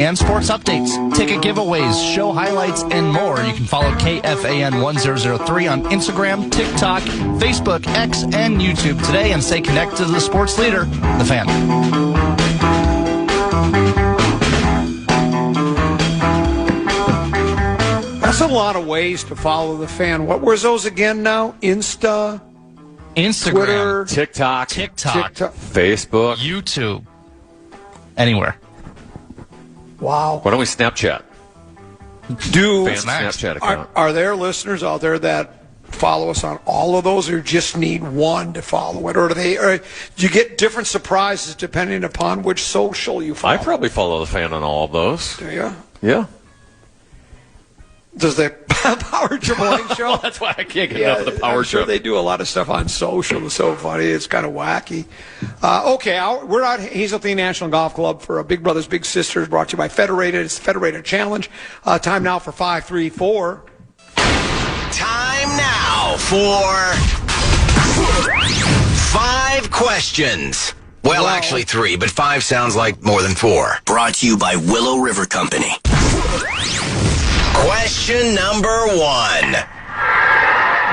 and sports updates, ticket giveaways, show highlights, and more. You can follow KFAN 1003 on Instagram, TikTok, Facebook, X, and YouTube today and stay connected to the sports leader, The Fan. That's a lot of ways to follow The Fan. What were those again now? Instagram, Twitter, TikTok, Facebook, YouTube, anywhere. Wow. Why don't we Snapchat? Snapchat account. Are there listeners out there that follow us on all of those, or just need one to follow it? Or do you get different surprises depending upon which social you follow? I probably follow The Fan on all of those. Do you? Yeah. Does the Power Trip Morning Show? That's why I can't get enough of the Power I'm sure Trip. they do a lot of stuff on social. It's so funny. It's kind of wacky. Okay, we're at Hazeltine National Golf Club for Big Brothers Big Sisters, brought to you by Federated. It's the Federated Challenge. Time now for 5-3-4. Time now for 5 questions. Well, actually 3, but 5 sounds like more than 4. Brought to you by Willow River Company. Question number 1.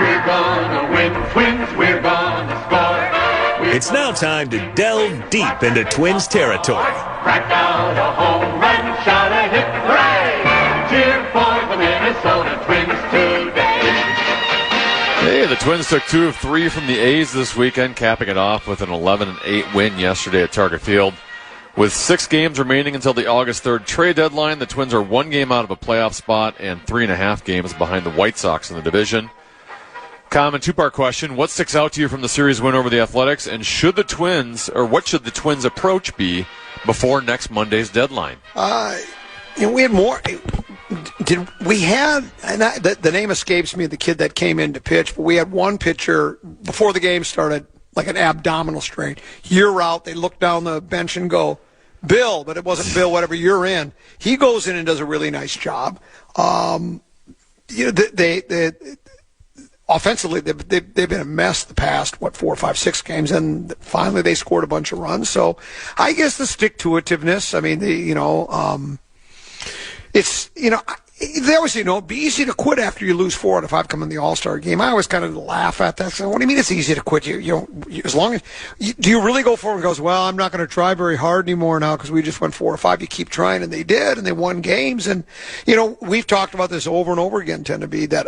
We're gonna win, Twins, we're gonna score. It's now time to delve deep into Twins territory. Crack out a home run, shout a hit, hooray! Cheer for the Minnesota Twins today. Hey, the Twins took 2 of 3 from the A's this weekend, capping it off with an 11-8 win yesterday at Target Field. With 6 games remaining until the August 3rd trade deadline, the Twins are 1 game out of a playoff spot and 3.5 games behind the White Sox in the division. Common 2-part question. What sticks out to you from the series win over the Athletics, and what should the Twins' approach be before next Monday's deadline? We had more. The name escapes me, the kid that came in to pitch, but we had one pitcher before the game started, like an abdominal strain. You're out. They look down the bench and go, Bill, but it wasn't Bill, whatever, you're in. He goes in and does a really nice job. Offensively, they've been a mess the past, 4, 5, 6 games, and finally they scored a bunch of runs. So I guess the stick-to-itiveness, I mean, they always say, it'd be easy to quit after you lose 4 out of 5 come in the All-Star game. I always kind of laugh at that. So what do you mean it's easy to quit? As long as do you really go forward and goes, well, I'm not going to try very hard anymore now because we just went 4 or 5. You keep trying, and they did, and they won games. And we've talked about this over and over again. Tend to be that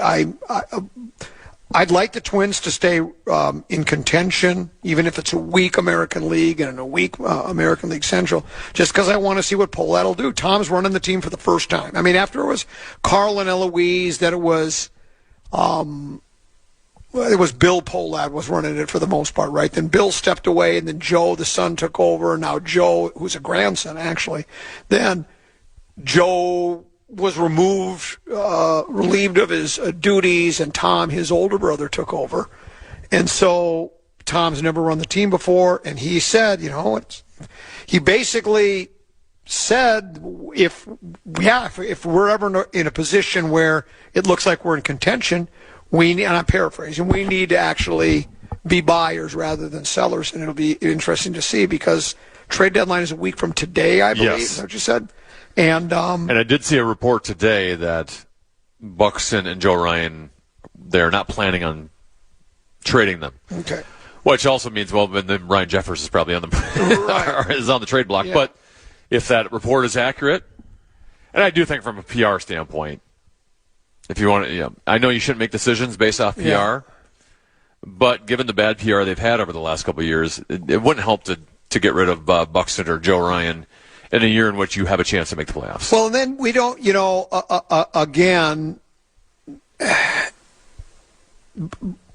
I'd like the Twins to stay in contention, even if it's a weak American League and a weak American League Central, just because I want to see what Pohlad will do. Tom's running the team for the first time. I mean, after it was Carl and Eloise, then it was Bill Pohlad was running it for the most part, right? Then Bill stepped away, and then Joe, the son, took over. Now Joe, who's a grandson, actually. Then Joe was relieved of his duties, and Tom, his older brother, took over. And so Tom's never run the team before, and he said, he basically said, if we're ever in a position where it looks like we're in contention, and I'm paraphrasing, we need to actually be buyers rather than sellers, and it'll be interesting to see because trade deadline is a week from today, I believe. Yes. Is that what you said? And I did see a report today that Buxton and Joe Ryan, they're not planning on trading them. Okay. Which also means, then Ryan Jeffers is probably on the trade block. Yeah. But if that report is accurate, and I do think from a PR standpoint, if you want to, I know you shouldn't make decisions based off PR, but given the bad PR they've had over the last couple of years, it wouldn't help to get rid of Buxton or Joe Ryan in a year in which you have a chance to make the playoffs. Well, and then we don't, again,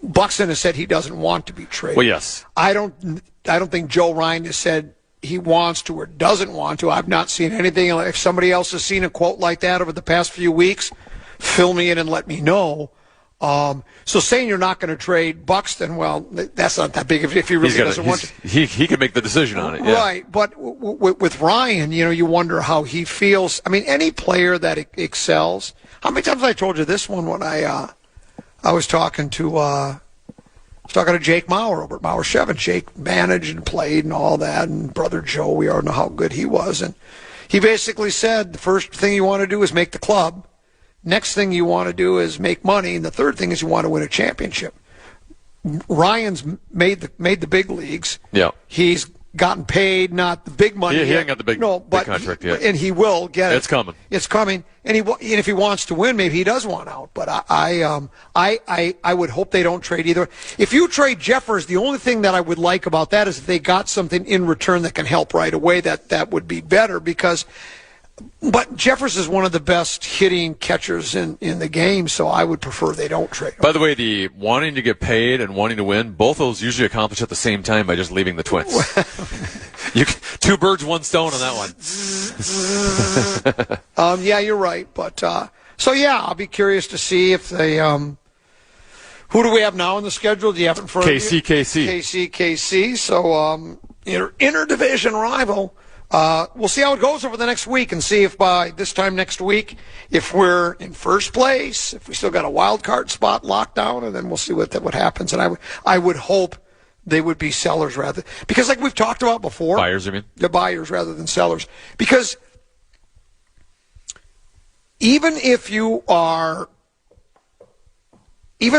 Buxton has said he doesn't want to be traded. Well, yes. I don't think Joe Ryan has said he wants to or doesn't want to. I've not seen anything. If somebody else has seen a quote like that over the past few weeks, fill me in and let me know. So saying you're not going to trade Buxton, well, that's not that big if he really doesn't want to. He can make the decision on it. Yeah. Right, but with Ryan, you wonder how he feels. I mean, any player that excels. How many times I told you this one when I was talking to Jake Maurer over at Maurer Chevin. Jake managed and played and all that, and brother Joe, we all know how good he was, and He basically said the first thing you want to do is make the club. Next thing you want to do is make money, and the third thing is you want to win a championship. Ryan's made the big leagues. Yeah. He's gotten paid, not the big money. He ain't got the big contract yet. And he will get it. It's coming. It's coming. And if he wants to win, maybe he does want out. But I would hope they don't trade either. If you trade Jeffers, the only thing that I would like about that is if they got something in return that can help right away, that would be better because. But Jeffers is one of the best hitting catchers in the game, so I would prefer they don't trade him. By the way, the wanting to get paid and wanting to win, both those usually accomplish at the same time by just leaving the Twins. Two birds, one stone on that one. Yeah, you're right. But I'll be curious to see if they. Who do we have now in the schedule? Do you have it in front of you? KC. So interdivision rival. We'll see how it goes over the next week and see if by this time next week, if we're in first place, if we still got a wild card spot locked down, and then we'll see what happens. And I would hope they would be sellers rather, because like we've talked about before. Buyers, you mean? The buyers rather than sellers. Because even if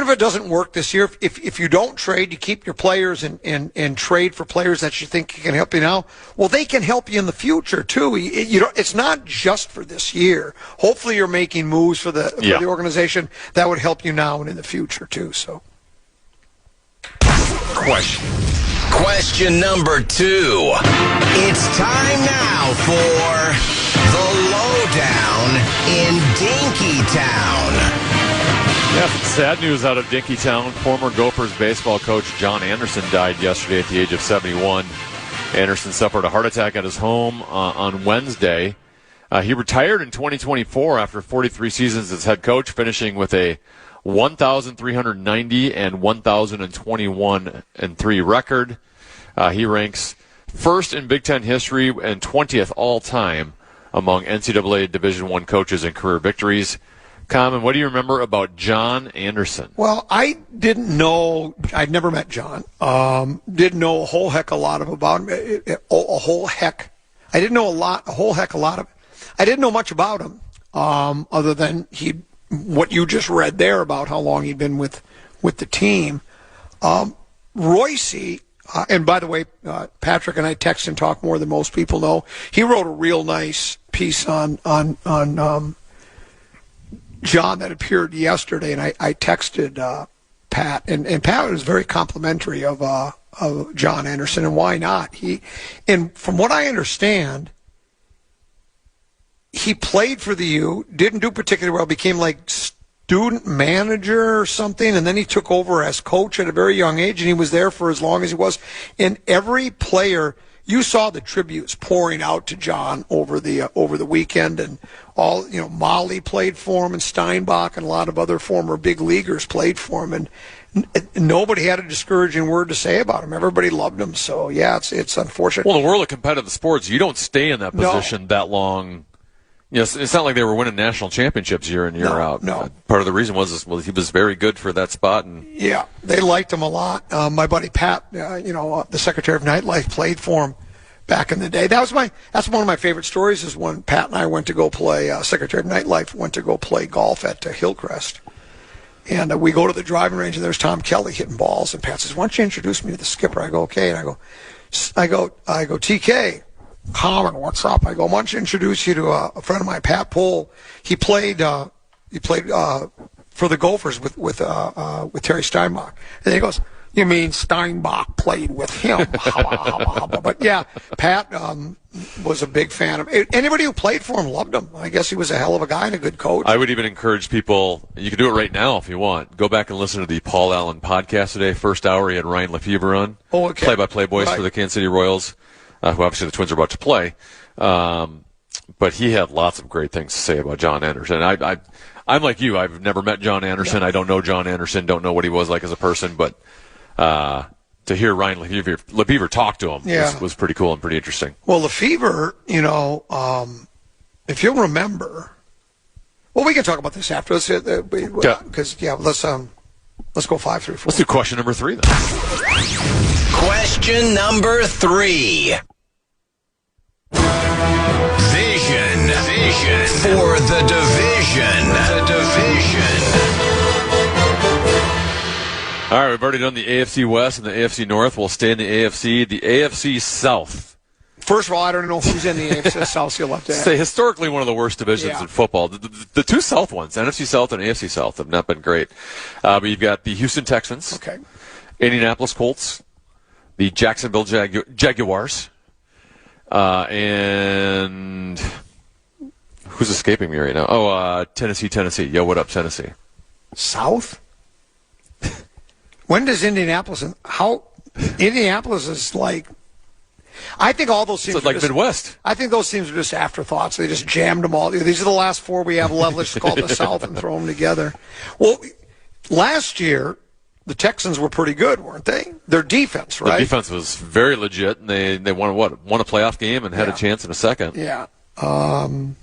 it doesn't work this year, if you don't trade, you keep your players and trade for players that you think can help you now, well, they can help you in the future, too. It's not just for this year. Hopefully you're making moves for the organization that would help you now and in the future, too. So, Question number 2. It's time now for the lowdown in Dinkytown. Yeah, sad news out of Dinkytown. Former Gophers baseball coach John Anderson died yesterday at the age of 71. Anderson suffered a heart attack at his home on Wednesday. He retired in 2024 after 43 seasons as head coach, finishing with a 1,390 and 1,021-3 record. He ranks first in Big Ten history and 20th all time among NCAA Division I coaches in career victories. Common, what do you remember about John Anderson? Well, I didn't know. I'd never met John. Didn't know a whole heck a lot about him. I didn't know a whole heck a lot of. I didn't know much about him, other than what you just read there about how long he'd been with the team. Royce, and by the way, Patrick and I text and talk more than most people know. He wrote a real nice piece on John that appeared yesterday, and I texted Pat, and Pat was very complimentary of John Anderson, and why not? And from what I understand, he played for the U, didn't do particularly well, became like student manager or something, and then he took over as coach at a very young age, and he was there for as long as he was. And every player, you saw the tributes pouring out to John over the weekend, and all, Molly played for him, and Steinbach and a lot of other former big leaguers played for him, and nobody had a discouraging word to say about him. Everybody loved him. So yeah, it's unfortunate. Well, in the world of competitive sports, you don't stay in that position that long. It's not like they were winning national championships year in, year out. No. Part of the reason was he was very good for that spot. And yeah, they liked him a lot. My buddy Pat, the Secretary of Nightlife, played for him back in the day. That's one of my favorite stories, is when Pat and I went to go play, Secretary of Nightlife went to go play golf at Hillcrest. And we go to the driving range, and there's Tom Kelly hitting balls. And Pat says, "Why don't you introduce me to the skipper?" I go, "Okay." And I go, "TK, Common, what's up?" I go, "Why don't you introduce you to a friend of mine, Pat Pohl. He played for the Gophers with Terry Steinbach." And he goes, "You mean Steinbach played with him?" But yeah, Pat was a big fan of him. Anybody who played for him loved him. I guess he was a hell of a guy and a good coach. I would even encourage people, you can do it right now if you want, go back and listen to the Paul Allen podcast today. First hour, he had Ryan Lefebvre on, play-by-play voice for the Kansas City Royals, who obviously the Twins are about to play. But he had lots of great things to say about John Anderson. I'm like you. I've never met John Anderson. Yeah. I don't know John Anderson, don't know what he was like as a person, but to hear Ryan Lefebvre talk to him was pretty cool and pretty interesting. Well, Lefebvre, if you'll remember, we can talk about this after. Let's go 5 through 4. Let's do question number 3 then. Question number 3. Vision division. For the division. The division. All right, we've already done the AFC West and the AFC North. We'll stay in the AFC. The AFC South. First of all, I don't know who's in the AFC South. So you'll have to say historically one of the worst divisions in football. The two South ones, NFC South and AFC South, have not been great. But you've got the Houston Texans, Indianapolis Colts, the Jacksonville Jaguars, and who's escaping me right now? Oh, Tennessee. Yo, what up, Tennessee? South? When does Indianapolis is like, I think all those teams are like Midwest. I think those teams are just afterthoughts. They just jammed them all. These are the last four we have left. Let's just call it the South and throw them together. Well, last year, the Texans were pretty good, weren't they? Their defense, right? Their defense was very legit, and they won a playoff game and had a chance in a second. Yeah. Well,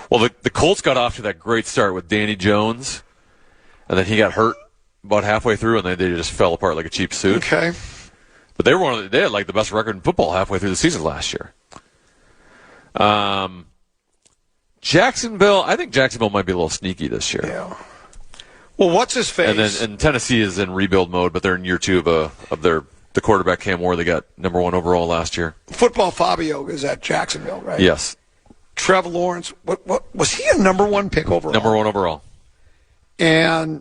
the Colts got off to that great start with Danny Jones, and then he got hurt about halfway through, and they just fell apart like a cheap suit. Okay. But they had like the best record in football halfway through the season last year. Jacksonville, I think Jacksonville might be a little sneaky this year. Yeah. Well, what's his face? And Tennessee is in rebuild mode, but they're in year two of the quarterback Cam Moore. They got number 1 overall last year. Football Fabio is at Jacksonville, right? Yes. Trevor Lawrence, what was he a number 1 pick overall? Number 1 overall. And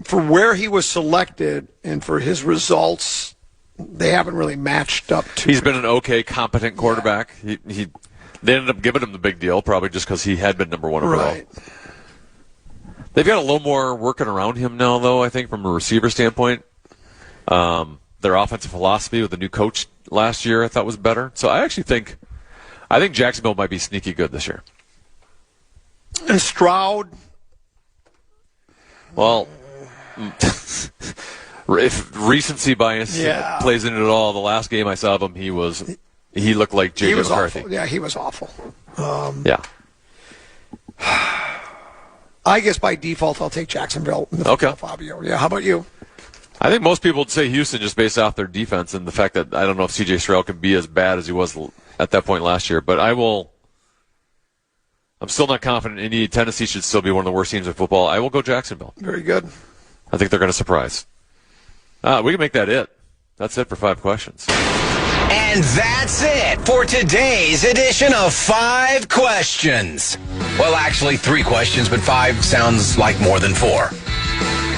for where he was selected and for his results, they haven't really matched up to. He's been an okay, competent quarterback. Yeah. They ended up giving him the big deal, probably just because he had been number 1 overall. Right. They've got a little more working around him now, though, I think, from a receiver standpoint. Their offensive philosophy with the new coach last year I thought was better. So I think Jacksonville might be sneaky good this year. And Stroud? Well, if recency bias plays into it all, the last game I saw of him, he looked like J.J. McCarthy. Awful. Yeah, he was awful. Yeah. I guess by default I'll take Jacksonville. Okay. Fabio. Yeah. How about you? I think most people would say Houston just based off their defense and the fact that I don't know if C.J. Stroud can be as bad as he was at that point last year, but I'm still not confident Tennessee should still be one of the worst teams in football. I will go Jacksonville. Very good. I think they're going to surprise. We can make that it. That's it for 5 questions. And that's it for today's edition of 5 Questions. Well, actually 3 questions, but 5 sounds like more than 4.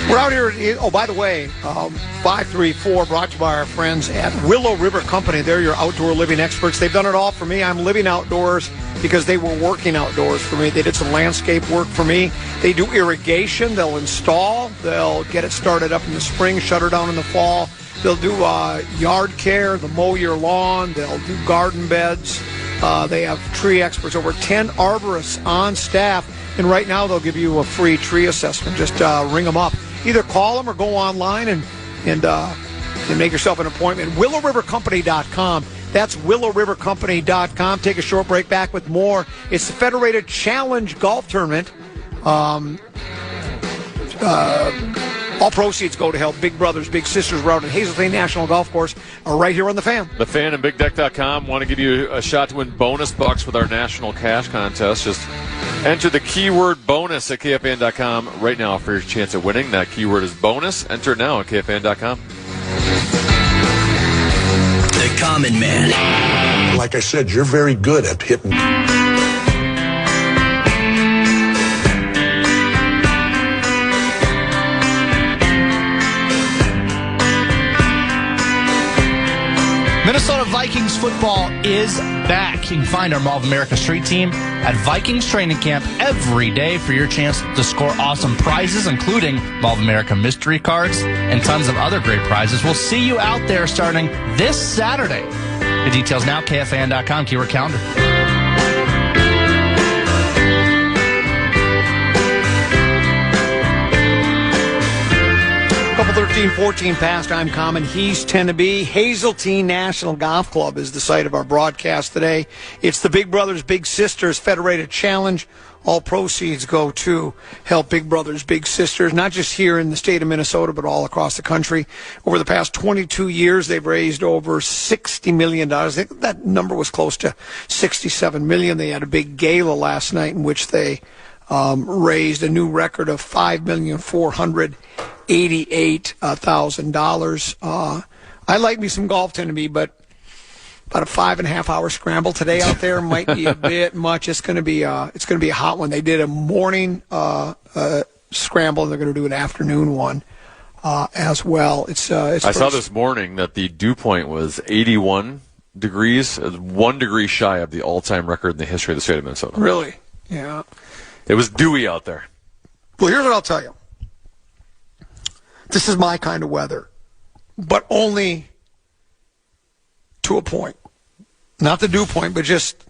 We're out here. Oh, by the way, 534 brought to you by our friends at Willow River Company. They're your outdoor living experts. They've done it all for me. I'm living outdoors because they were working outdoors for me. They did some landscape work for me. They do irrigation. They'll install. They'll get it started up in the spring, shut her down in the fall. They'll do yard care. They'll mow your lawn. They'll do garden beds. They have tree experts, over 10 arborists on staff. And right now they'll give you a free tree assessment. Just ring them up. Either call them or go online and make yourself an appointment. WillowRiverCompany.com. That's WillowRiverCompany.com. Take a short break, back with more. It's the Federated Challenge Golf Tournament. All proceeds go to help Big Brothers, Big Sisters. We're out at Hazeltine National Golf Course, right here on The Fan. The Fan and BigDeck.com want to give you a shot to win bonus bucks with our national cash contest. Just enter the keyword bonus at KFAN.com right now for your chance at winning. That keyword is bonus. Enter it now at KFAN.com. The Common Man. Like I said, you're very good at hitting. Minnesota Vikings football is back. You can find our Mall of America Street team at Vikings Training Camp every day for your chance to score awesome prizes, including Mall of America mystery cards and tons of other great prizes. We'll see you out there starting this Saturday. The details now, KFAN.com, keyword calendar. Couple 13 14 past, I'm Common. He's 10 to be. Hazeltine National Golf Club is the site of our broadcast today. It's the Big Brothers Big Sisters Federated Challenge. All proceeds go to help Big Brothers Big Sisters, not just here in the state of Minnesota, but all across the country. Over the past 22 years, they've raised over $60 million. I think that number was close to $67 million. They had a big gala last night in which they raised a new record of $5,488,000. I like me some golf, tend to be, but about a 5.5 hour scramble today out there might be a bit much. It's going to be a hot one. They did a morning scramble, and they're going to do an afternoon one as well. I saw this morning that the dew point was 81 degrees, 1 degree shy of the all-time record in the history of the state of Minnesota. Really? Yeah. It was dewy out there. Well, here's what I'll tell you. This is my kind of weather, but only to a point. Not the dew point, but just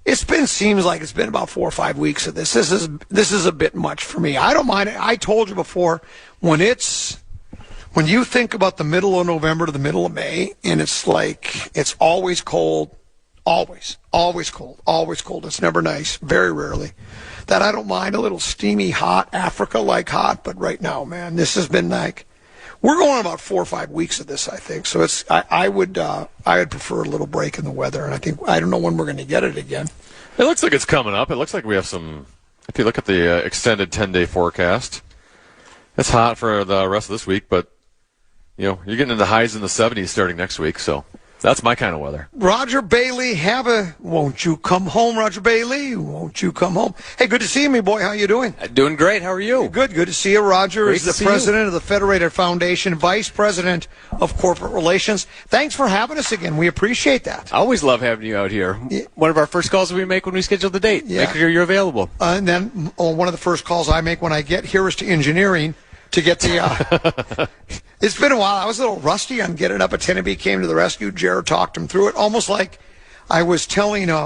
seems like it's been about 4 or 5 weeks of this. This is a bit much for me. I don't mind it. I told you before, when you think about the middle of November to the middle of May, and it's like it's always cold, always cold. It's never nice, very rarely. That I don't mind a little steamy, hot, Africa-like hot, but right now, man, this has been like, we're going about 4 or 5 weeks of this, I think. So I would prefer a little break in the weather, and I don't know when we're going to get it again. It looks like it's coming up. It looks like we have some. If you look at the extended 10-day forecast, it's hot for the rest of this week, but you're getting into highs in the 70s starting next week. So that's my kind of weather. Roger Bailey, won't you come home, Roger Bailey? Won't you come home? Hey, good to see you, me boy. How you doing? Doing great. How are you? Good to see you. Roger Great is the president of the Federated Foundation, vice president of corporate relations. Thanks for having us again. We appreciate that. I always love having you out here. Yeah. One of our first calls we make when we schedule the date. Yeah. Make sure you're available. And then one of the first calls I make when I get here is to engineering to get the it's been a while. I was a little rusty on getting up at Tennessee. Came to the rescue. Jared talked him through it, almost like I was telling Nick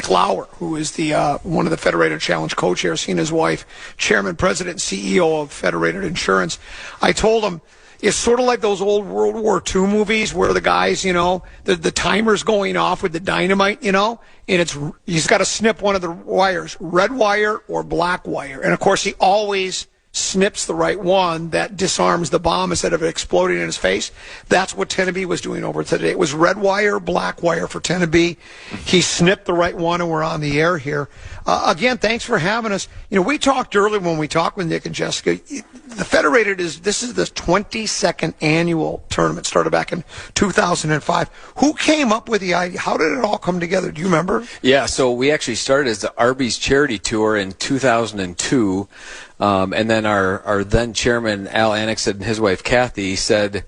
Lauer, who is the one of the Federated Challenge co-chairs, he and his wife, chairman, president, and CEO of Federated Insurance. I told him it's sort of like those old World War II movies where the guys, the timer's going off with the dynamite, and he's got to snip one of the wires, red wire or black wire. And, of course, he always snips the right one that disarms the bomb instead of it exploding in his face. That's what Tennessee was doing over today. It was red wire, black wire for Tennessee. He snipped the right one, and we're on the air here. Again, thanks for having us. We talked earlier when we talked with Nick and Jessica. The Federated this is the 22nd annual tournament, started back in 2005. Who came up with the idea? How did it all come together? Do you remember? Yeah, so we actually started as the Arby's Charity Tour in 2002. And then our then chairman, Al Annexon, and his wife, Kathy, said,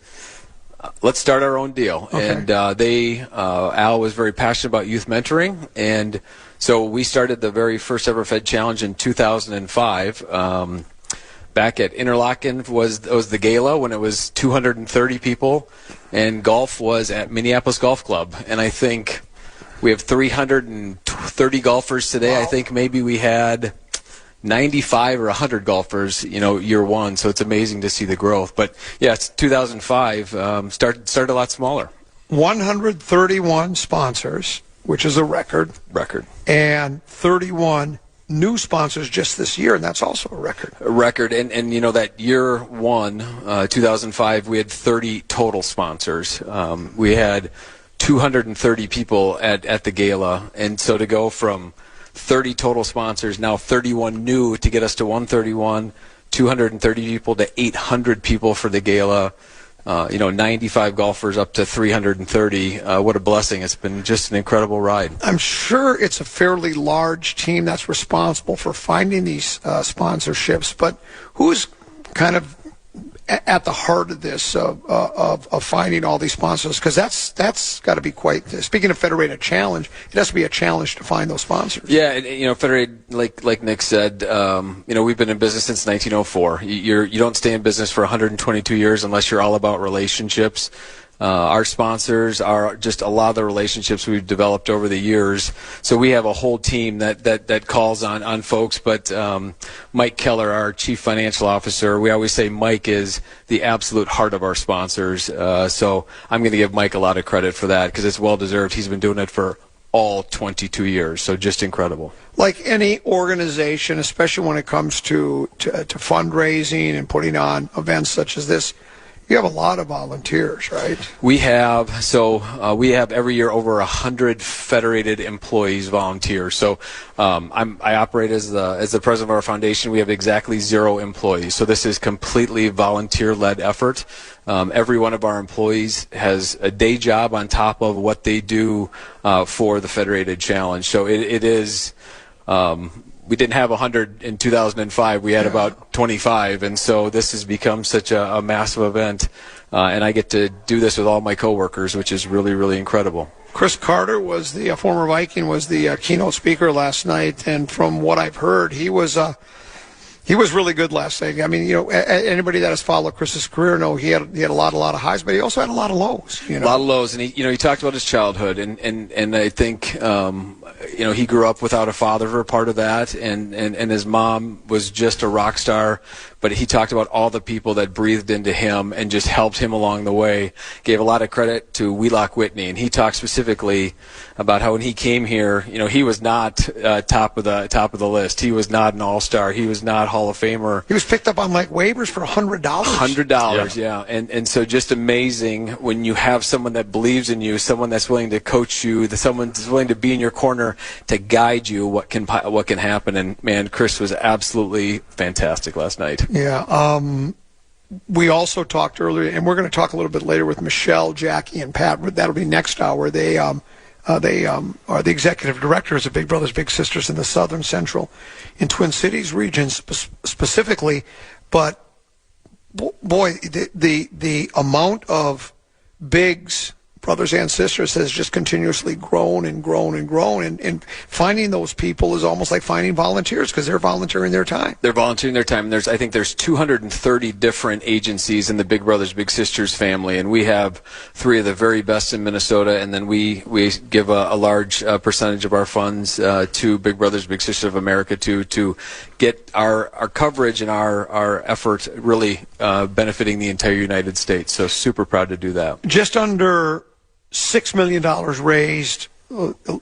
let's start our own deal. Okay. And Al was very passionate about youth mentoring. And so we started the very first ever Fed Challenge in 2005. Back at Interlaken was the gala when it was 230 people. And golf was at Minneapolis Golf Club. And I think we have 330 golfers today. Wow. I think maybe we had 95 or 100 golfers, year one. So it's amazing to see the growth. But yeah, it's 2005. Started a lot smaller. 131 sponsors, which is a record. And 31 new sponsors just this year, and that's also a record. And that year one, 2005, we had 30 total sponsors. We had 230 people at the gala, and so to go from 30 total sponsors, now 31 new to get us to 131, 230 people to 800 people for the gala, 95 golfers up to 330. What a blessing. It's been just an incredible ride. I'm sure it's a fairly large team that's responsible for finding these sponsorships, but who's kind of at the heart of this, of finding all these sponsors? Because that's got to be quite. Speaking of Federated Challenge, it has to be a challenge to find those sponsors. Yeah, Federated, like Nick said, we've been in business since 1904. You don't stay in business for 122 years unless you're all about relationships. our sponsors, are just a lot of the relationships we've developed over the years. So we have a whole team that calls on folks. But Mike Keller, our Chief Financial Officer, we always say Mike is the absolute heart of our sponsors. So I'm going to give Mike a lot of credit for that because it's well deserved. He's been doing it for all 22 years, so just incredible. Like any organization, especially when it comes to fundraising and putting on events such as this, you have a lot of volunteers, right? We have every year over 100 Federated employees volunteer. So I operate as the president of our foundation. We have exactly 0 employees. So this is completely volunteer-led effort. Every one of our employees has a day job on top of what they do for the Federated Challenge. So it is. We didn't have 100 in 2005. We had about 25, and so this has become such a massive event. And I get to do this with all my coworkers, which is really, really incredible. Chris Carter was the former Viking, was the keynote speaker last night, and from what I've heard, he was really good last night. I mean, anybody that has followed Chris's career know he had a lot of highs, but he also had a lot of lows. A lot of lows, and he talked about his childhood, and I think he grew up without a father for a part of that, and his mom was just a rock star. But he talked about all the people that breathed into him and just helped him along the way. Gave a lot of credit to Wheelock Whitney, and he talked specifically about how when he came here, he was not top of the list. He was not an all-star. He was not Hall of Famer. He was picked up on like waivers for $100. $100, yeah. And so just amazing when you have someone that believes in you, someone that's willing to coach you, someone that's willing to be in your corner to guide you what can happen. And man, Chris was absolutely fantastic last night. Yeah. We also talked earlier, and we're going to talk a little bit later with Michelle, Jackie, and Pat. That'll be next hour. They are the executive directors of Big Brothers Big Sisters in the Southern Central and Twin Cities regions specifically. But boy, the amount of bigs, brothers and sisters, has just continuously grown and grown and grown. And finding those people is almost like finding volunteers because they're volunteering their time. They're volunteering their time. I think there's 230 different agencies in the Big Brothers Big Sisters family, and we have 3 of the very best in Minnesota. And then we give a large percentage of our funds to Big Brothers Big Sisters of America to get our coverage and our effort really benefiting the entire United States. So super proud to do that. Just under $6 million raised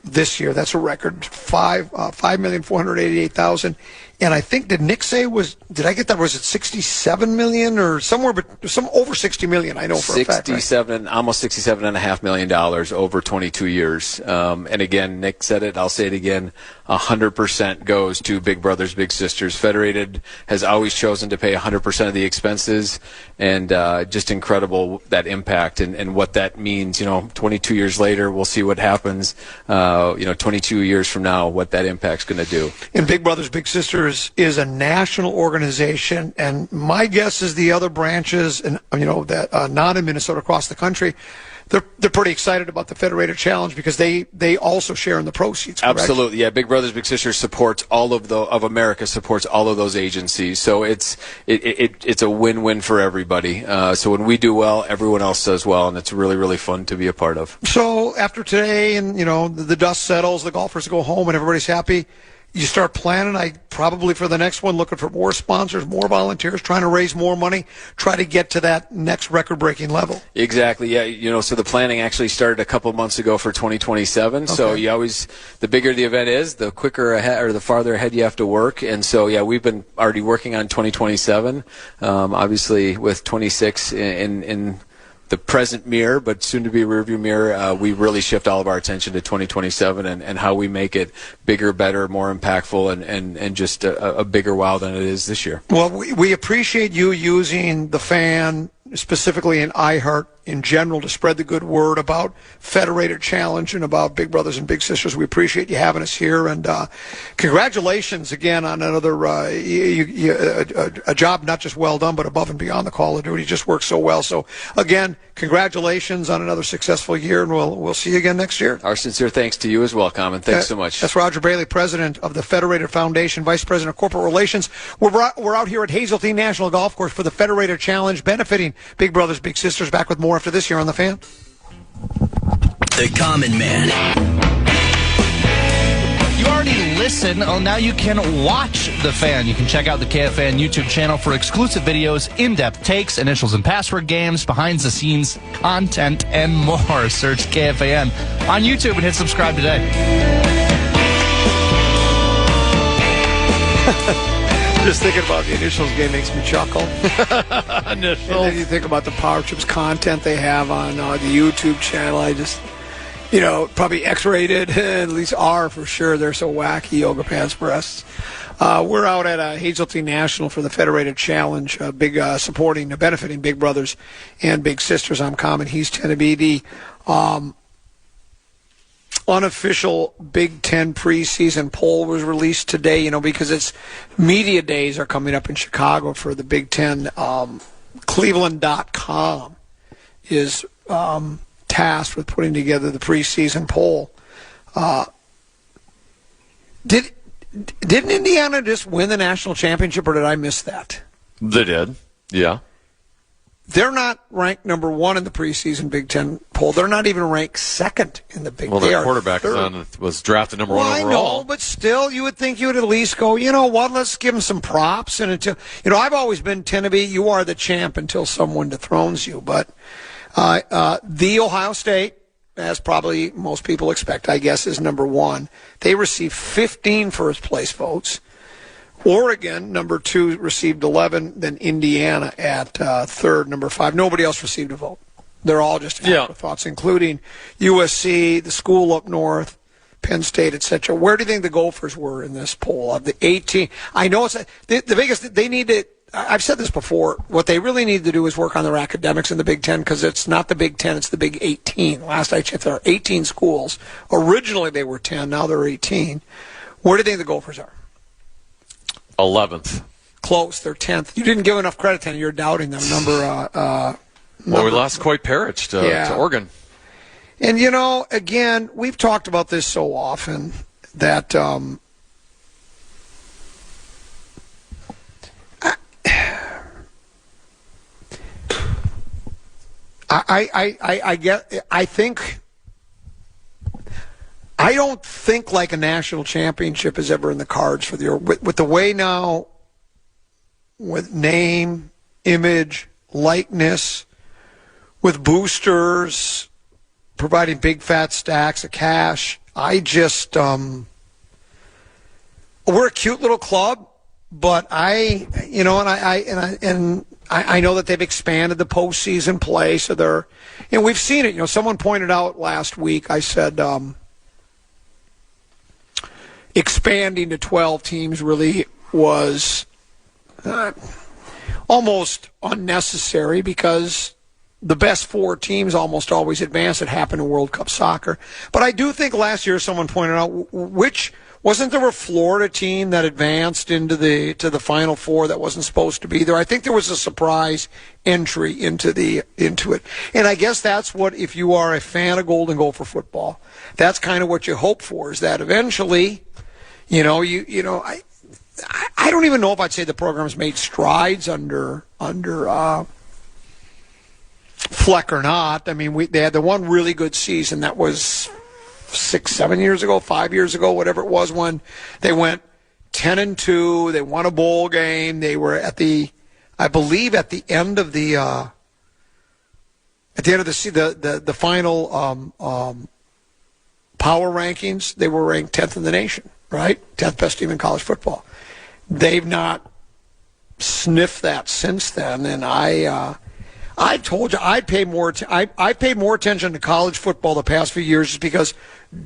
this year. That's a record. $5,488,000. And I think, did Nick say did I get that? Was it $67 million or somewhere, but some over $60 million? I know for a fact. Almost $67.5 million over 22 years. And again, Nick said it. I'll say it again. 100% goes to Big Brothers Big Sisters. Federated has always chosen to pay 100% of the expenses, and just incredible that impact and what that means. 22 years later, we'll see what happens. 22 years from now, what that impact's going to do. And Big Brothers Big Sisters is a national organization, and my guess is the other branches, and that not in Minnesota, across the country, they're pretty excited about the Federated Challenge because they also share in the proceeds. Correct? Absolutely, yeah. Big Brothers Big Sisters supports all of America, supports all of those agencies, so it's a win-win for everybody. So when we do well, everyone else does well, and it's really, really fun to be a part of. So after today, and the dust settles, the golfers go home, and everybody's happy. You start planning, probably for the next one, looking for more sponsors, more volunteers, trying to raise more money, try to get to that next record-breaking level. Exactly, yeah. So the planning actually started a couple of months ago for 2027. Okay. So the bigger the event is, the quicker ahead or the farther ahead you have to work. And so, we've been already working on 2027. Obviously, with 26 in the present mirror, but soon to be rearview mirror, we really shift all of our attention to 2027 and how we make it bigger, better, more impactful, and just a bigger wow than it is this year. Well, we appreciate you using the fan, specifically in iHeart in general, to spread the good word about Federated Challenge and about Big Brothers and Big Sisters. We appreciate you having us here, and congratulations again on another a job not just well done, but above and beyond the call of duty. Just worked so well. So again, congratulations on another successful year, and we'll see you again next year. Our sincere thanks to you as well, Common. Thanks so much. That's Roger Bailey, president of the Federated Foundation, vice president of corporate relations. We're out here at Hazeltine National Golf Course for the Federated Challenge, benefiting Big Brothers Big Sisters. Back with more more after this year on The Fan. The Common Man. You already listen. Oh, now you can watch The Fan. You can check out the KFAN YouTube channel for exclusive videos, in-depth takes, initials and password games, behind-the-scenes content, and more. Search KFAN on YouTube and hit subscribe today. Just thinking about the initials game makes me chuckle. Initials. And then you think about the Power Trips content they have on the YouTube channel. I just, probably X-rated, at least R for sure. They're so wacky, yoga pants, breasts. We're out at Hazeltine National for the Federated Challenge, benefiting Big Brothers and Big Sisters. I'm Common. He's Tennessee. The unofficial Big Ten preseason poll was released today, because it's media days are coming up in Chicago for the Big Ten. Cleveland.com is tasked with putting together the preseason poll. Didn't Indiana just win the national championship, or did I miss that? They did, yeah. They're not ranked number one in the preseason Big Ten poll. They're not even ranked second in the Big Ten. Well, their quarterback was drafted number one overall. I know, but still, you would think you would at least go, you know what, let's give them some props. And until, I've always been Tennessee, you are the champ until someone dethrones you. But the Ohio State, as probably most people expect, I guess, is number one. They received 15 first-place votes. Oregon, number 2, received 11. Then Indiana at third, number 5. Nobody else received a vote. They're all just afterthoughts, including USC, the school up north, Penn State, etc. Where do you think the Gophers were in this poll? Of the 18, I know it's the biggest. They need to. I've said this before. What they really need to do is work on their academics in the Big Ten, because it's not the Big Ten, it's the Big 18. Last I checked, there are 18 schools. Originally they were 10, now they're 18. Where do you think the Gophers are? 11th. Close, they're 10th. You didn't give enough credit to them. You're doubting them. Well, we lost Coy Parrish to Oregon. And, again, we've talked about this so often that I don't think like a national championship is ever in the cards for the year. With the way now, with name, image, likeness, with boosters providing big fat stacks of cash, I just we're a cute little club, but I know that they've expanded the postseason play, so they're, we've seen it. Someone pointed out last week. I said expanding to 12 teams really was almost unnecessary, because the best 4 teams almost always advance. It happened in World Cup soccer. But I do think last year someone pointed out, wasn't there a Florida team that advanced into the Final Four that wasn't supposed to be there? I think there was a surprise entry into it. And I guess that's what, if you are a fan of Golden Gopher football, that's kind of what you hope for, is that eventually, I don't even know if I'd say the program's made strides under Fleck or not. I mean, they had the one really good season that was 6-7 years ago, 5 years ago, whatever it was, when they went 10-2. They won a bowl game. They were at the end of the final power rankings. They were ranked 10th in the nation, right? 10th best team in college football. They've not sniffed that since then, and I told you I pay more attention to college football the past few years, just because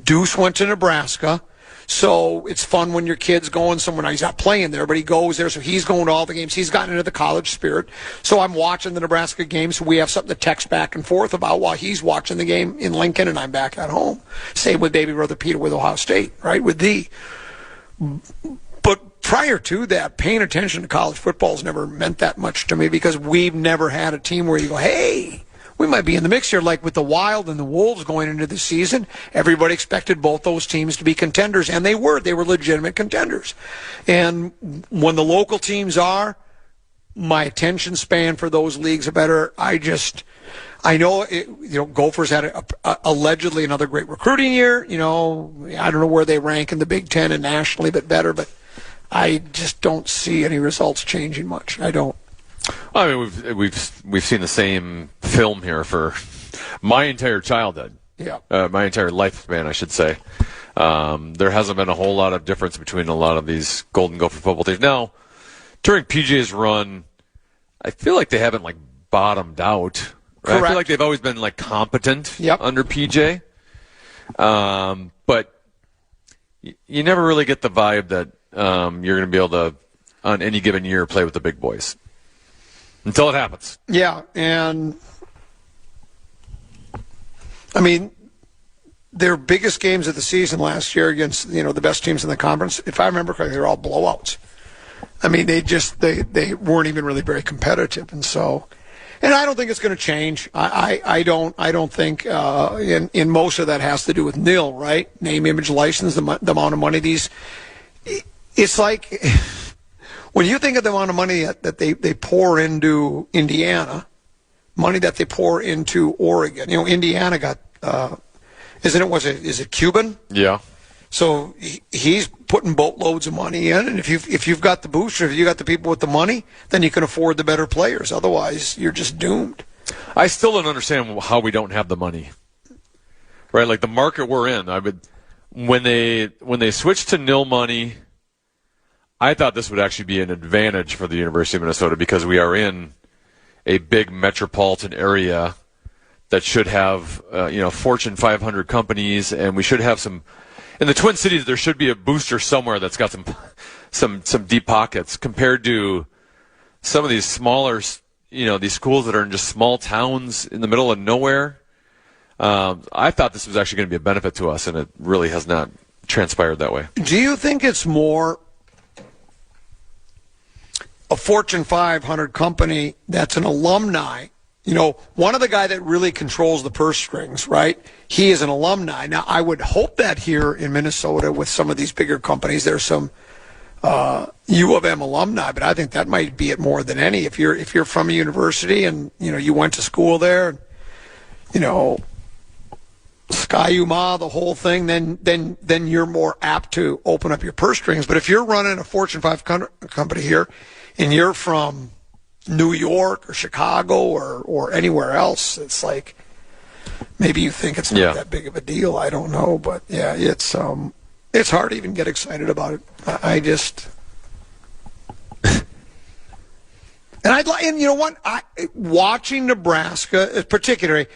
Deuce went to Nebraska, so it's fun when your kid's going somewhere. Now, he's not playing there, but he goes there, so he's going to all the games. He's gotten into the college spirit, so I'm watching the Nebraska games, so we have something to text back and forth about while he's watching the game in Lincoln and I'm back at home. Same with baby brother Peter with Ohio State, right? But prior to that, paying attention to college football has never meant that much to me, because we've never had a team where you go, hey, we might be in the mix here. Like with the Wild and the Wolves going into the season, everybody expected both those teams to be contenders, and they were. They were legitimate contenders. And when the local teams are, my attention span for those leagues are better. I I know, Gophers had allegedly another great recruiting year. I don't know where they rank in the Big Ten and nationally, but better. But I just don't see any results changing much. I don't. I mean, we've seen the same film here for my entire childhood. Yeah. My entire lifespan, I should say. There hasn't been a whole lot of difference between a lot of these Golden Gopher football teams. Now, during PJ's run, I feel like they haven't bottomed out. Right? Correct. I feel like they've always been competent under PJ. But you never really get the vibe that you're going to be able to, on any given year, play with the big boys until it happens. Yeah, and I mean, their biggest games of the season last year against the best teams in the conference, if I remember correctly, they were all blowouts. I mean, they weren't even really very competitive, and I don't think it's going to change. I don't think in most of that has to do with nil, right? Name, image, license, the amount of money it's like when you think of the amount of money that they pour into Indiana, money that they pour into Oregon. Indiana got is it Cuban? Yeah. So he's putting boatloads of money in, and if you've got the booster, if you got the people with the money, then you can afford the better players. Otherwise, you're just doomed. I still don't understand how we don't have the money. Right, like the market we're in. When they switched to nil money, I thought this would actually be an advantage for the University of Minnesota because we are in a big metropolitan area that should have Fortune 500 companies, and we should have some. In the Twin Cities, there should be a booster somewhere that's got some deep pockets compared to some of these smaller, these schools that are in just small towns in the middle of nowhere. I thought this was actually going to be a benefit to us, and it really has not transpired that way. Do you think it's more a Fortune 500 company that's an alumni? One of the guy that really controls the purse strings, right? He is an alumni. Now, I would hope that here in Minnesota with some of these bigger companies, there's some U of M alumni, but I think that might be it more than any. If you're from a university and, you went to school there, Sky UMA, the whole thing, then you're more apt to open up your purse strings. But if you're running a Fortune 500 company here and you're from New York or Chicago or anywhere else, it's like maybe you think it's not that big of a deal. I don't know, but yeah, it's hard to even get excited about it. I just and you know what? Watching Nebraska, particularly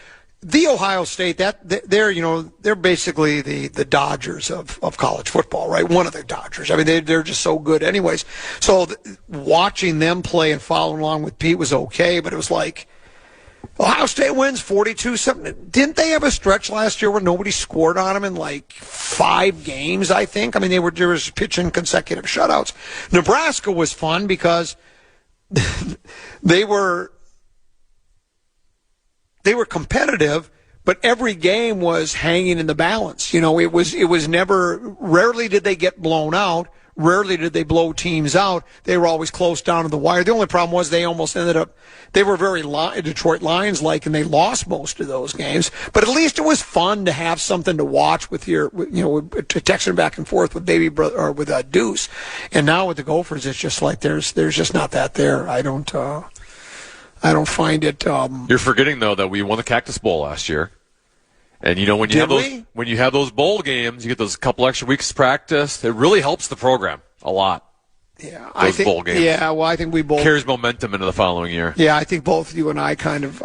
the Ohio State, they're basically the Dodgers of college football, right? One of the Dodgers. I mean, they're just so good, anyways. So watching them play and following along with Pete was okay, but it was like Ohio State wins 42-7. Didn't they have a stretch last year where nobody scored on them in 5 games? I think. I mean, they were pitching consecutive shutouts. Nebraska was fun because they were competitive, but every game was hanging in the balance. It was never, rarely did they get blown out. Rarely did they blow teams out. They were always close down to the wire. The only problem was they almost ended up, they were very Detroit Lions-like, and they lost most of those games. But at least it was fun to have something to watch with texting back and forth with baby brother or with Deuce. And now with the Gophers, it's just like there's just not that there. I don't find it. You're forgetting though that we won the Cactus Bowl last year, and when you have those bowl games, you get those couple extra weeks practice. It really helps the program a lot. Yeah, bowl games. Yeah, well, I think we both carries momentum into the following year. Yeah, I think both you and I kind of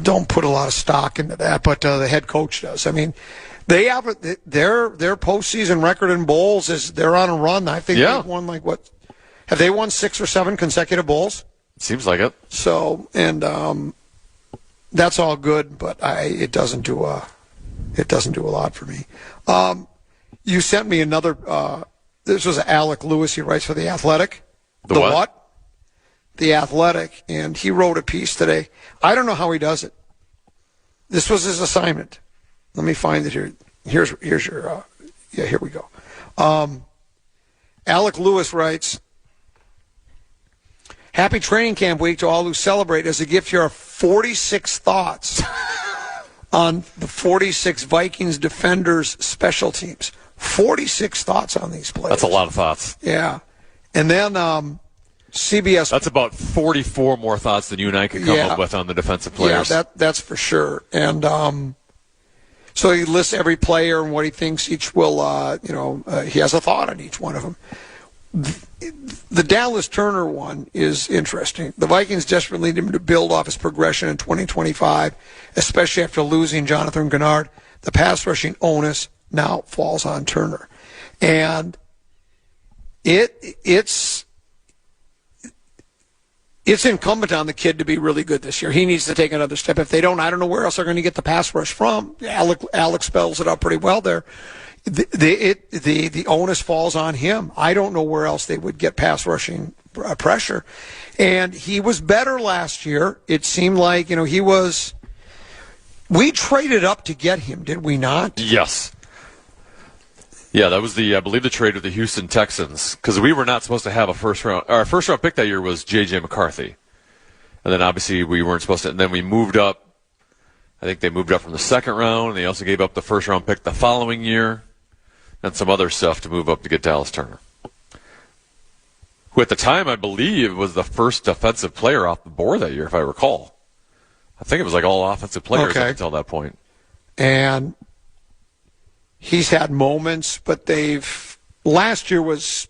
don't put a lot of stock into that, but the head coach does. I mean, they have their postseason record in bowls is they're on a run. I think they've won have they won 6 or 7 consecutive bowls? Seems like it. So, and that's all good, but it doesn't do a lot for me. You sent me another. This was Alec Lewis. He writes for The Athletic. The what? The Athletic, and he wrote a piece today. I don't know how he does it. This was his assignment. Let me find it here. Here's your. Here we go. Alec Lewis writes, Happy training camp week to all who celebrate. As a gift, here are 46 thoughts on the 46 Vikings defenders special teams. 46 thoughts on these players. That's a lot of thoughts. Yeah. And then CBS. That's about 44 more thoughts than you and I could come up with on the defensive players. Yeah, that's for sure. And so he lists every player and what he thinks each will, he has a thought on each one of them. The Dallas Turner one is interesting. The Vikings desperately need him to build off his progression in 2025, especially after losing Jonathan Gennard. The pass rushing onus now falls on Turner. And it's incumbent on the kid to be really good this year. He needs to take another step. If they don't, I don't know where else they're going to get the pass rush from. Alex spells it out pretty well there. The onus falls on him. I don't know where else they would get pass rushing pressure. And he was better last year. It seemed like, we traded up to get him, did we not? Yes. Yeah, that was I believe the trade with the Houston Texans, because we were not supposed to have our first round pick that year was J.J. McCarthy. And then obviously we weren't supposed to, and then we moved up. I think they moved up from the second round, and they also gave up the first round pick the following year and some other stuff to move up to get Dallas Turner, who at the time I believe was the first defensive player off the board that year, if I recall. I think it was like all offensive players up until that point. And he's had moments, but last year was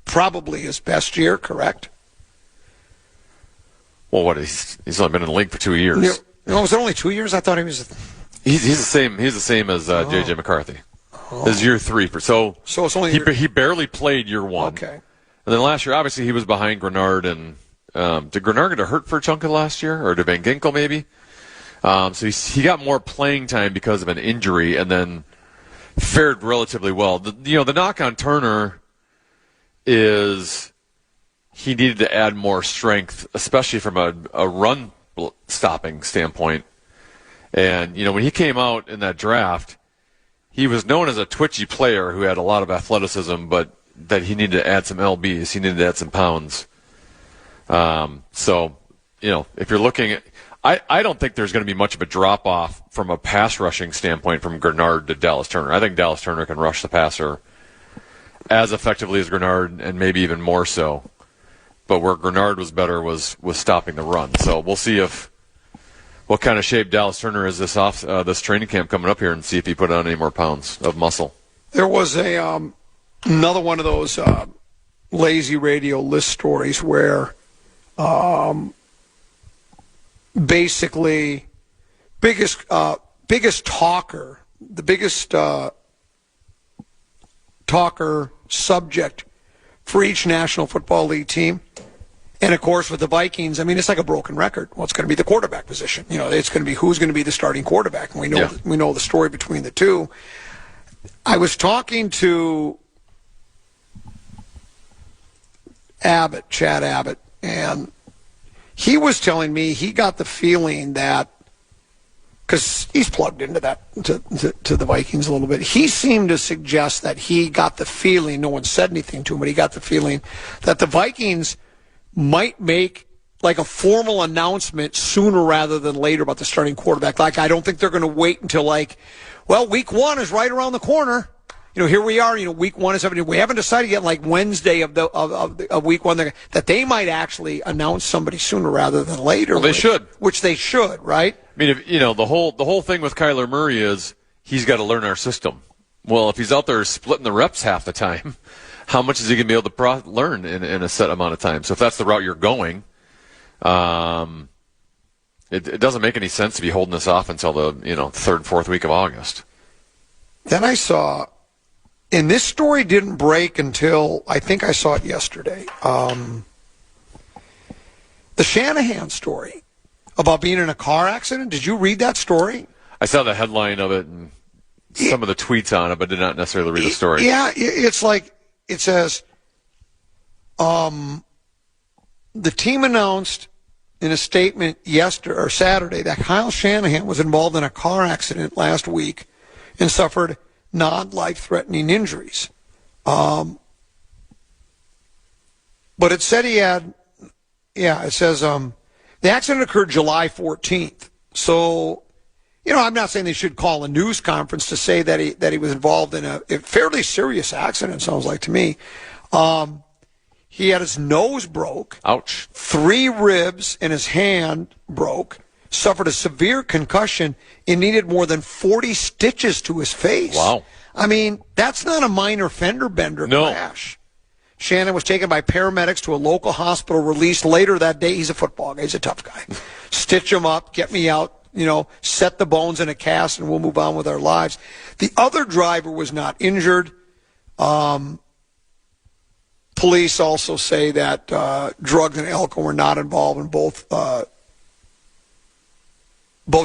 probably his best year, correct? Well, he's only been in the league for 2 years. Was it only 2 years? I thought he was. He's the same as J.J. McCarthy. This is year 3 so it's only he barely played year 1. Okay. And then last year, obviously, he was behind Grenard and did Grenard get hurt for a chunk of last year, or did Van Ginkel maybe? So he got more playing time because of an injury, and then fared relatively well. The knock on Turner is he needed to add more strength, especially from a run stopping standpoint. And when he came out in that draft, he was known as a twitchy player who had a lot of athleticism, but that he needed to add some lbs. He needed to add some pounds. So if you're looking at, I don't think there's going to be much of a drop-off from a pass rushing standpoint from Grenard to Dallas Turner. I think Dallas Turner can rush the passer as effectively as Grenard, and maybe even more so. But where Grenard was better was stopping the run. So we'll see what kind of shape Dallas Turner is this training camp coming up here, and see if he put on any more pounds of muscle. There was another one of those lazy radio list stories where basically biggest talker, the biggest talker subject for each National Football League team. And, of course, with the Vikings, it's like a broken record. Well, it's going to be the quarterback position. It's going to be who's going to be the starting quarterback. And we know the story between the two. I was talking to Chad Abbott, and he was telling me he got the feeling that, because he's plugged into that, to the Vikings a little bit, he seemed to suggest that he got the feeling, no one said anything to him, but he got the feeling that the Vikings might make like a formal announcement sooner rather than later about the starting quarterback. Like, I don't think they're going to wait until week 1 is right around the corner. Here we are, week 1 is happening. We haven't decided yet, like Wednesday of week 1, that they might actually announce somebody sooner rather than later. Well, they should. Which they should, right? The whole thing with Kyler Murray is he's got to learn our system. Well, if he's out there splitting the reps half the time, how much is he going to be able to learn in a set amount of time? So if that's the route you're going, it doesn't make any sense to be holding this off until the 3rd, 4th week of August. Then I saw, and this story didn't break until I think I saw it yesterday, the Shanahan story about being in a car accident. Did you read that story? I saw the headline of it and some of the tweets on it, but did not necessarily read the story. Yeah, it's like, it says, the team announced in a statement Saturday that Kyle Shanahan was involved in a car accident last week and suffered non-life-threatening injuries. But it said he had, it says the accident occurred July 14th. So, I'm not saying they should call a news conference to say that he was involved in a fairly serious accident, sounds like to me. He had his nose broke. Ouch. 3 ribs and his hand broke. Suffered a severe concussion and needed more than 40 stitches to his face. Wow. I mean, that's not a minor fender bender crash. Shannon was taken by paramedics to a local hospital, released later that day. He's a football guy. He's a tough guy. Stitch him up, get me out, set the bones in a cast, and we'll move on with our lives. The other driver was not injured. Police also say that drugs and alcohol were not involved in both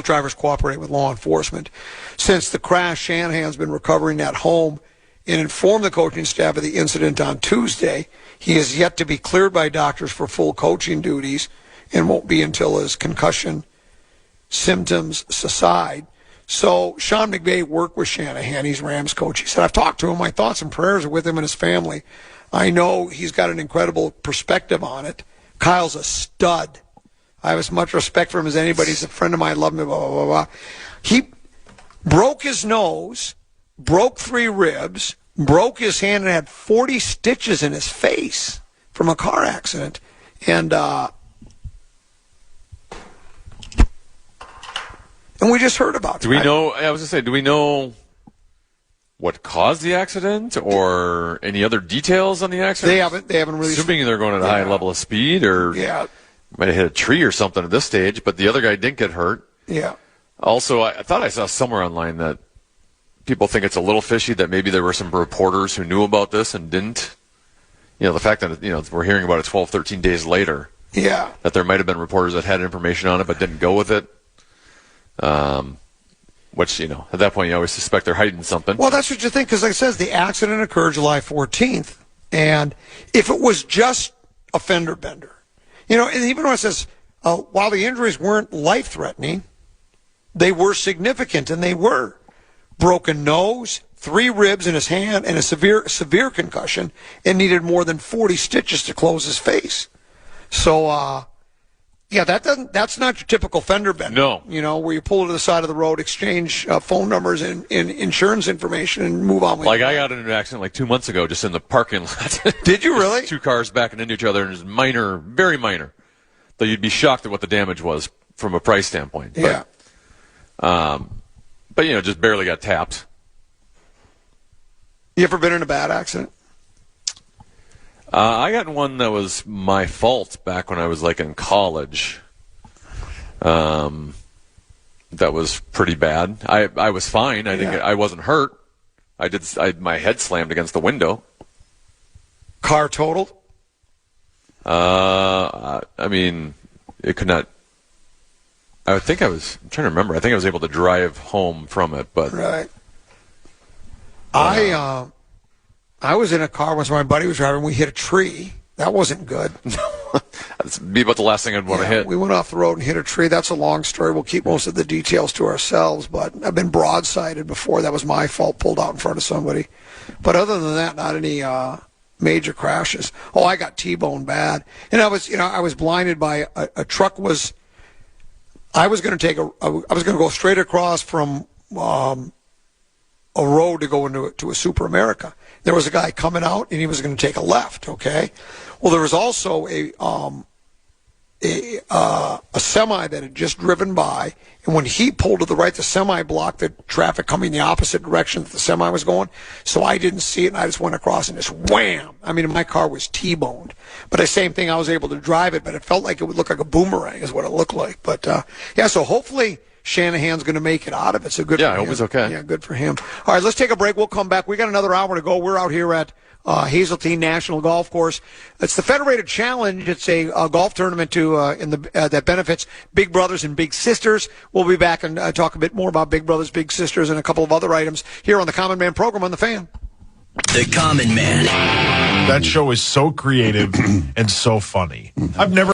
drivers cooperating with law enforcement. Since the crash, Shanahan's been recovering at home and informed the coaching staff of the incident on Tuesday. He is yet to be cleared by doctors for full coaching duties and won't be until his concussion symptoms subside. So Sean McVay worked with Shanahan. He's Rams coach. He said, I've talked to him. My thoughts and prayers are with him and his family. I know he's got an incredible perspective on it. Kyle's a stud. I have as much respect for him as anybody. He's a friend of mine. I love him, blah, blah, blah, blah. He broke his nose, broke 3 ribs, broke his hand, and had 40 stitches in his face from a car accident. And we just heard about it. Do we know, I was going to say, do we know what caused the accident or any other details on the accident? They haven't really. Assuming they're going at a high level of speed or might have hit a tree or something at this stage, but the other guy didn't get hurt. Yeah. Also, I thought I saw somewhere online that people think it's a little fishy that maybe there were some reporters who knew about this and didn't. The fact that, we're hearing about it 12, 13 days later. Yeah. That there might have been reporters that had information on it but didn't go with it. Which, at that point you always suspect they're hiding something. Well, that's what you think, because like it says, the accident occurred July 14th. And if it was just a fender bender, and even when it says, while the injuries weren't life-threatening, they were significant, and they were. Broken nose, 3 ribs in his hand, and a severe concussion, and needed more than 40 stitches to close his face. So, that's not your typical fender bender. No. Where you pull to the side of the road, exchange phone numbers and insurance information, and move on with I got in an accident like 2 months ago just in the parking lot. Did you really? 2 cars backing into each other, and it was minor, very minor. Though you'd be shocked at what the damage was from a price standpoint. Yeah. But just barely got tapped. You ever been in a bad accident? I got in one that was my fault back when I was in college. That was pretty bad. I was fine. I think I wasn't hurt. My head slammed against the window. Car totaled? It could not. I'm trying to remember. I think I was able to drive home from it, but. Right. I was in a car once my buddy was driving. We hit a tree. That wasn't good. That'd be about the last thing I'd want to hit. We went off the road and hit a tree. That's a long story. We'll keep most of the details to ourselves, but I've been broadsided before. That was my fault, pulled out in front of somebody. But other than that, not any major crashes. Oh, I got T-boned bad. And I was blinded by a truck I was going to go straight across from a road to go into a Super America. There was a guy coming out, and he was going to take a left, okay? Well, there was also a semi that had just driven by, and when he pulled to the right, the semi blocked the traffic coming the opposite direction that the semi was going, so I didn't see it, and I just went across and just wham! My car was T-boned. But the same thing, I was able to drive it, but it felt like it would look like a boomerang is what it looked like. But, so hopefully Shanahan's going to make it out of it, so good for him. Yeah, I hope it's okay. Yeah, good for him. All right, let's take a break. We'll come back. We got another hour to go. We're out here at Hazeltine National Golf Course. It's the Federated Challenge. It's a golf tournament that benefits big brothers and big sisters. We'll be back and talk a bit more about big brothers, big sisters, and a couple of other items here on the Common Man program on the Fan. The Common Man. That show is so creative and so funny. I've never